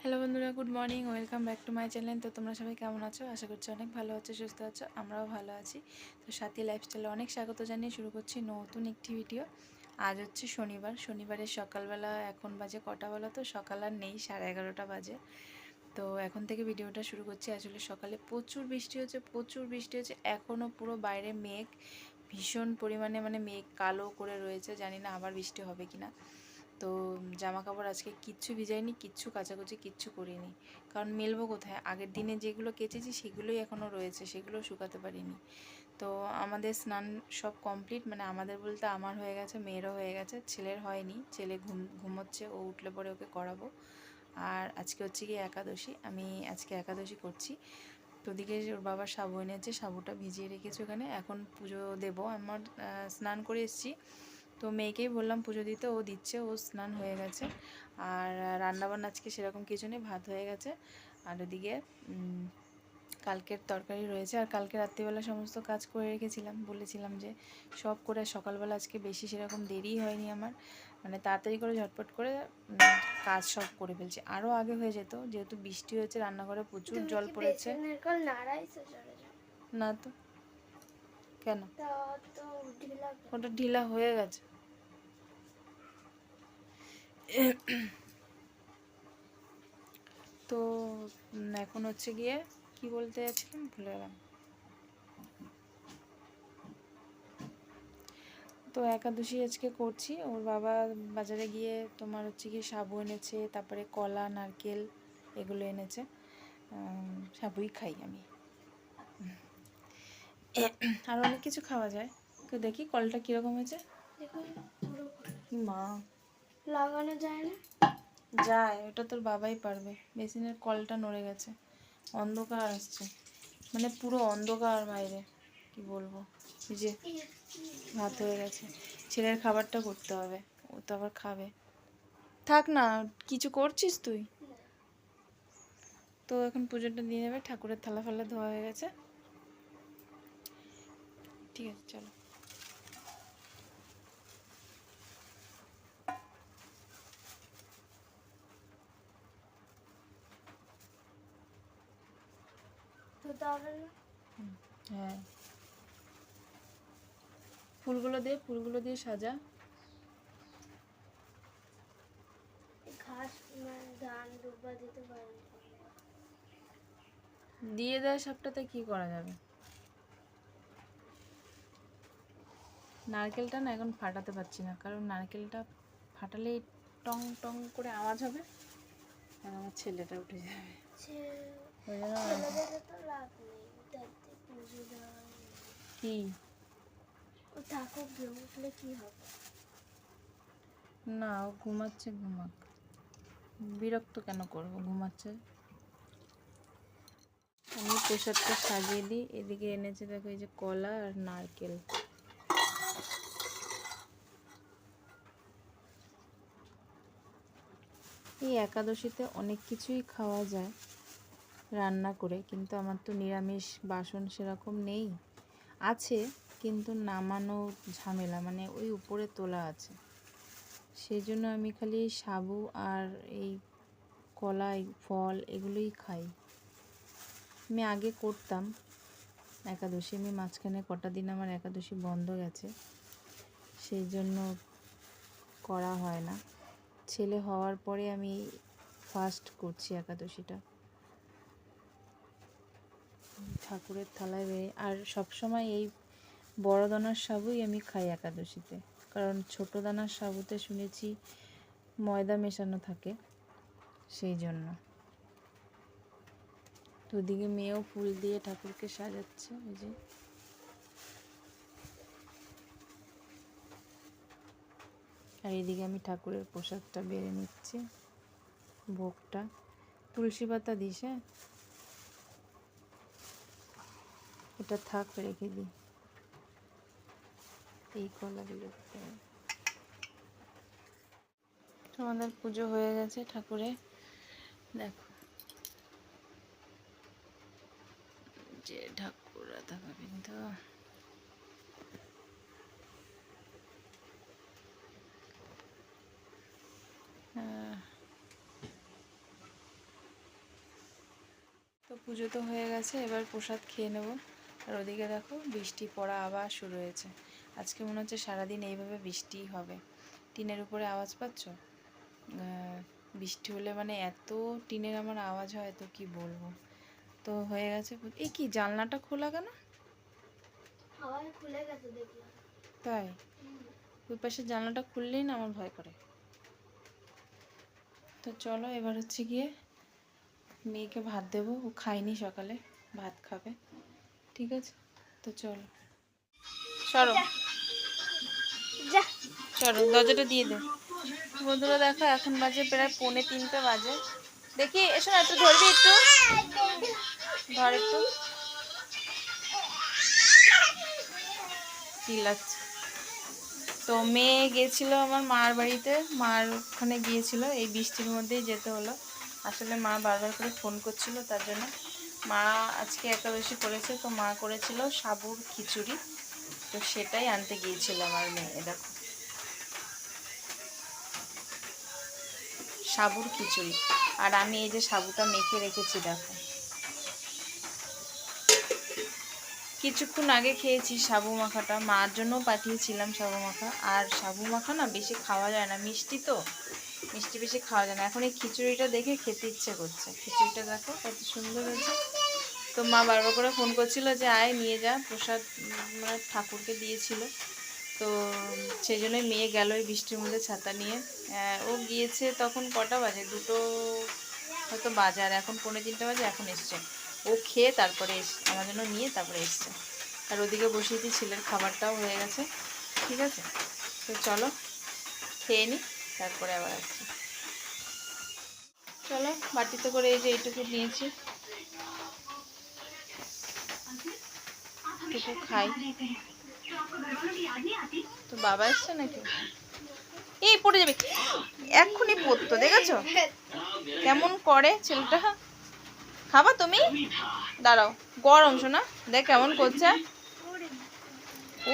Hello বন্ধুরা, good morning, welcome back to my channel. তো তোমরা সবাই কেমন আছো? আশা করছি অনেক ভালো আছো, সুস্থ আছো। আমরাও ভালো আছি। তো সাথী লাইফস্টাইলে অনেক স্বাগত জানিয়ে শুরু করছি নতুন একটি ভিডিও। আজ হচ্ছে শনিবারের সকালবেলা। এখন বাজে কটা বলো তো? সকাল আর নেই, 11:30 বাজে। তো এখন থেকে ভিডিওটা শুরু করছি। আসলে সকালে প্রচুর বৃষ্টি হচ্ছে। এখনও পুরো বাইরে মেঘ, ভীষণ পরিমাণে মানে মেঘ কালো করে রয়েছে। জানি না আবার বৃষ্টি হবে কিনা। তো জামা কাপড় আজকে কিচ্ছু ভিজাইনি, কিচ্ছু কাচাকুচি কিচ্ছু করিনি। কারণ মেলবো কোথায়? আগের দিনে যেগুলো কেচেছি সেগুলোই এখনও রয়েছে, সেগুলো শুকাতে পারিনি। তো আমাদের স্নান সব কমপ্লিট, মানে আমাদের বলতে আমার হয়ে গেছে, মেয়েরও হয়ে গেছে, ছেলের হয়নি। ছেলে ঘুমোচ্ছে, ও উঠলে পরে ওকে করাবো। আর আজকে হচ্ছে গিয়ে একাদশী, আমি আজকে একাদশী করছি। তো ওদিকে ওর বাবা সাবু এনেছে, সাবুটা ভিজিয়ে রেখেছে ওখানে। এখন পুজো দেবো। আমার স্নান করে এসেছি, তো মেয়েকেই বললাম পুজো দিতে, ও দিচ্ছে, ও স্নান হয়ে গেছে। আর রান্নাবান্না আজকে সেরকম কিছু নেই, ভাত হয়ে গেছে। আর ওদিকে কালকের তরকারি রয়েছে। আর কালকে রাত্রিবেলা সমস্ত কাজ করে রেখেছিলাম, বলেছিলাম যে সব করে সকালবেলা আজকে বেশি সেরকম দেরি হয়নি আমার, মানে তাড়াতাড়ি করে ঝটপট করে কাজ সব করে ফেলছি। আরও আগে হয়ে যেত, যেহেতু বৃষ্টি হয়েছে, রান্নাঘরে প্রচুর জল পড়েছে। না তো, কেন? ওটা ঢিলা হয়ে গেছে। তো এখন হচ্ছে গিয়ে কি বলতে যাচ্ছিলাম, ভুলে গেলাম। তো একাদশী আজকে করছি। ওর বাবা বাজারে গিয়ে তোমার হচ্ছে গিয়ে সাবু এনেছে, তারপরে কলা, নারকেল এগুলো এনেছে। সাবুই খাই আমি, আর অনেক কিছু খাওয়া যায়। তো দেখি কলটা কীরকম হয়েছে। মা, লাগানো যায় না? যায়, ওটা তোর বাবাই পারবে। বেসিনের কলটা নড়ে গেছে, অন্ধকার আসছে, মানে পুরো অন্ধকার বাইরে, কি বলবো। এই যে ভাত হয়ে গেছে, ছেলের খাবারটা করতে হবে, ও তো আবার খাবে। থাক না, কিছু করছিস তুই? তো এখন পুজোটা দিয়ে নেবে, ঠাকুরের থালা ফালা ধোয়া হয়ে গেছে। ঠিক আছে, চলো। হ্যাঁ, ফুলগুলো দিয়ে সাজা। ঘাস ধান দুব্বা দিতে পারেন? দিয়ে দেয় সবটাতে, কি করা যাবে? নারকেলটা না এখন ফাটাতে পারছি না, কারণ নারকেলটা ফাটালেই টং টং করে আওয়াজ হবে, আর আমার ছেলেটা উঠে যাবে। ওই জন্য কি ঠাকুর উঠলে কি হবে? না, ও ঘুমাচ্ছে, ঘুমাক, বিরক্ত কেন করবো, ঘুমাচ্ছে। আমি প্রসাদটা সাজিয়ে দিই। এদিকে এনেছে দেখো, এই যে কলা আর নারকেল। এই একাদশীতে অনেক কিছুই খাওয়া যায় রান্না করে, কিন্তু আমার তো নিরামিষ বাসন সেরকম নেই, আছে কিন্তু নামানো ঝামেলা, মানে ওই উপরে তোলা আছে। সেই জন্য আমি খালি সাবু আর এই কলা, ফল এগুলোই খাই। আমি আগে করতাম একাদশী, আমি মাঝখানে কটা দিন আমার একাদশী বন্ধ গেছে, সেই জন্য করা হয় না। ছেলে হওয়ার পরে আমি ফার্স্ট করছি একাদশীটা। ঠাকুরের থালায় বেড়ে, আর সবসময় এই বড় দানার সাবুই আমি খাই একাদশীতে, কারণ ছোট দানার সাবুতে শুনেছি ময়দা মেশানো থাকে, সেই জন্য। তো ওদিকে মেয়েও ফুল দিয়ে ঠাকুরকে সাজাচ্ছে, ওই যে। আর এদিকে আমি ঠাকুরের প্রসাদটা বেড়ে নিচ্ছি, ভোগটা। তুলসী পাতা দিস, হ্যাঁ, এটা থাক, রেখে দিই। এই কলাগুলো দিতে হবে। আমাদের পুজো হয়ে গেছে ঠাকুরে, দেখো যে ঠাকুর রাধা গোবিন্দ। পুজো তো হয়ে গেছে, এবার প্রসাদ খেয়ে নেব। আর ওদিকে দেখো বৃষ্টি পড়া আবার শুরু হয়েছে। আজকে মনে হচ্ছে সারাদিন এইভাবে বৃষ্টিই হবে। টিনের উপরে আওয়াজ পাচ্ছ? বৃষ্টি হলে মানে এত টিনের আমার আওয়াজ হয়, তো কি বলবো। তো হয়ে গেছে। এই কি জানলাটা খোলা কেন? হাওয়ায় খুলে গেছে দেখলাম। তাই? ওই পাশে জানলাটা খুললেই না আমার ভয় করে। তো চলো এবার হচ্ছে গিয়ে মেয়েকে ভাত দেবো, ও খায়নি সকালে, ভাত খাবে। ঠিক আছে, তো চলো। সরো যা সরো, দরজাটা দিয়ে দে। বন্ধুরা দেখো এখন বাজে প্রায় 2:45 বাজে। দেখি এসো না, একটু ধরবি, একটু ধর, একটু চিল্লাচ্ছে। তো মেয়ে গিয়েছিল আমার মার বাড়িতে, মার ওখানে গিয়েছিল, এই বৃষ্টির মধ্যেই যেতে হলো। আসলে মা বারবার করে ফোন করছিল, তার জন্য। মা আজকে একাদশী করেছে, তো মা করেছিল সাবুর খিচুড়ি, তো সেটাই আনতে গিয়েছিল আমার মেয়ে। দেখো সাবুর খিচুড়ি, আর আমি এই যে সাবুটা মেখে রেখেছি দেখো। কিছুক্ষণ আগে খেয়েছি সাবু মাখাটা, মার জন্যও পাঠিয়েছিলাম সাবু মাখা। আর সাবু মাখা না বেশি খাওয়া যায় না, মিষ্টি তো, মিষ্টি বেশি খাওয়া যায় না। এখন এই খিচুড়িটা দেখে খেতে ইচ্ছে করছে। খিচুড়িটা দেখো কত সুন্দর হয়েছে। তো মা বারবার করে ফোন করছিল যে আয় নিয়ে যা, প্রসাদ মানে ঠাকুরকে দিয়েছিল। তো সেই জন্যই মেয়ে গেল এই বৃষ্টির মধ্যে ছাতা নিয়ে। ও গিয়েছে তখন কটা বাজে, 2টো হয়তো বাজে, আর এখন 2:45 বাজে, এখন এসছে। ও খেয়ে তারপরে আমার জন্য নিয়ে তারপরে এসছে। আর ওদিকে বসিয়েছি, ছেলের খাবারটাও হয়ে গেছে। ঠিক আছে, তো চলো খেয়ে নিই, তারপরে আবার আসছি। চলো বাটিতে করে এই যে এইটুকু নিয়েছি, একটু খাই। তো বাবা এসছে নাকি? এই পড়ে যাবে, এক্ষুনি পড়তো, দেখেছো কেমন করে ছেলেটা। খাবা তুমি? দাঁড়াও, গরম শোনা, দেখ কেমন করছে।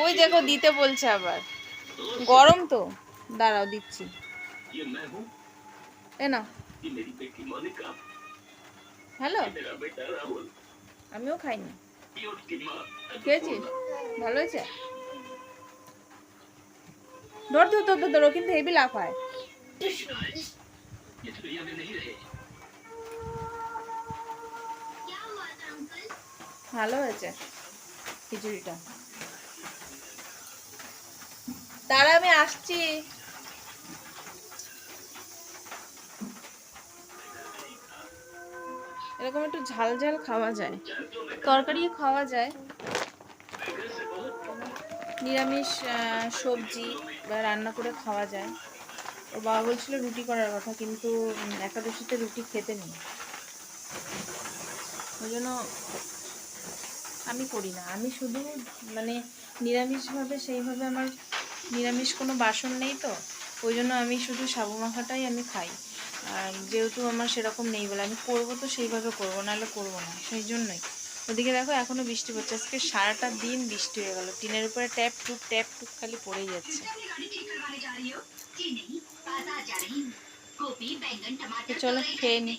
ওই দেখো দিতে বলছে আবার, গরম তো, দাঁড়াও দিচ্ছি। এ না, হ্যালো, আমিও খাইনি, খেয়েছিস? ভালো হয়েছে? ধর ধর ধর ধর, ও কিন্তু হেভি লাফ হয়। ভালো হয়েছে খিচুড়িটা। তারা আমি আসছি। এরকম একটু ঝাল ঝাল খাওয়া যায়, তরকারিও খাওয়া যায়, নিরামিষ সবজি বা রান্না করে খাওয়া যায়। ওর বাবা বলছিল রুটি করার কথা, কিন্তু একাদশীতে রুটি খেতে নেই, ওই জন্য আমি করি না। আমি শুধু মানে নিরামিষভাবে, সেইভাবে আমার নিরামিষ কোনো বাসন নেই, তো ওই জন্য আমি শুধু সাবু মাখাটাই আমি খাই। আর যেহেতু আমার সেরকম নেই বলে আমি করবো, তো সেইভাবে করবো, নাহলে করবো না, সেই জন্যই। ওদিকে দেখো এখনও বৃষ্টি পড়ছে, আজকে সারাটা দিন বৃষ্টি হয়ে গেল, টিনের উপরে ট্যাপ টুপ খালি পড়েই যাচ্ছে। তো চলো খেয়ে নি।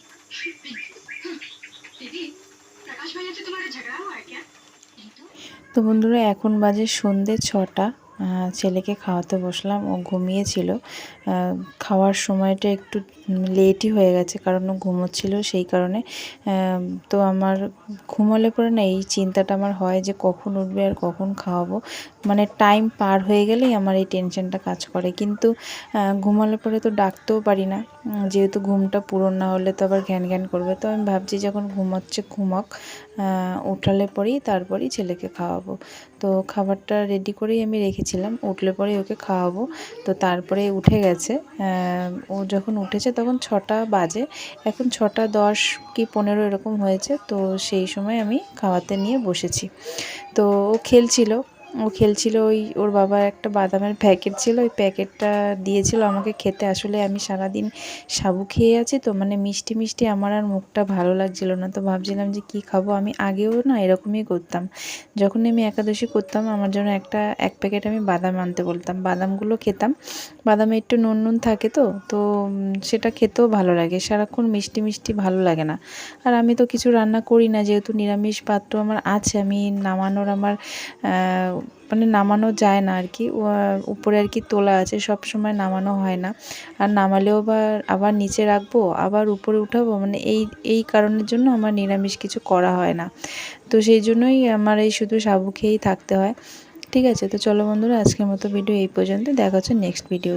তো বন্ধুরা এখন বাজে সন্ধ্যে 6টা। ছেলেকে খাওয়াতে বসলাম, ও ঘুমিয়েছিল। খাওয়ার সময়টা একটু লেটই হয়ে গেছে, কারণ ও ঘুমোচ্ছিল, সেই কারণে। তো আমার ঘুমোলে পরে না এই চিন্তাটা আমার হয় যে কখন উঠবে আর কখন খাওয়াবো, মানে টাইম পার হয়ে গেলেই আমার এই টেনশনটা কাজ করে। কিন্তু ঘুমালে পরে তো ডাকতেও পারি না, যেহেতু ঘুমটা পূরণ না হলে তো আবার ঘ্যান ঘ্যান করবে। তো আমি ভাবছি যখন ঘুমোচ্ছে ঘুমোক, উঠালে পরেই তারপরেই ছেলেকে খাওয়াবো। তো খাবারটা রেডি করেই আমি রেখেছিলাম, উঠলে পরেই ওকে খাওয়াবো। তো তারপরে উঠে গেছে। ও যখন উঠেছে তখন 6টা বাজে, এখন 6টা 10 কি 15 এরকম হয়েছে। তো সেই সময় আমি খাওয়াতে নিয়ে বসেছি। তো ও খেলছিল, ও খেলছিল, ওর বাবার একটা বাদামের প্যাকেট ছিল, ওই প্যাকেটটা দিয়েছিল আমাকে খেতে। আসলে আমি সারাদিন সাবু খেয়ে আছি তো, মানে মিষ্টি মিষ্টি আমার আর মুখটা ভালো লাগছিল না, তো ভাবছিলাম যে কি খাবো। আমি আগেও না এরকমই করতাম, যখন আমি একাদশী করতাম আমার জন্য এক প্যাকেট আমি বাদাম আনতে বলতাম, বাদামগুলো খেতাম। বাদামে একটু নুন নুন থাকে তো তো সেটা খেতেও ভালো লাগে, সারাক্ষণ মিষ্টি মিষ্টি ভালো লাগে না। আর আমি তো কিছু রান্না করি না, যেহেতু নিরামিষ পাত্র আমার আছে, আমি নামানোর আমার মানে নামানো যায় না আর কি, উপরে আর কি তোলা আছে, সব সময় নামানো হয় না। আর নামালেও আবার নিচে রাখবো, আবার উপরে উঠাবো, মানে এই কারণের জন্য আমার নিরামিষ কিছু করা হয় না। তো সেই জন্যই আমার এই শুধু সাবু খেয়েই থাকতে হয়। ঠিক আছে, তো চলো বন্ধুরা, আজকের মতো ভিডিও এই পর্যন্ত, দেখা হচ্ছে নেক্সট ভিডিও।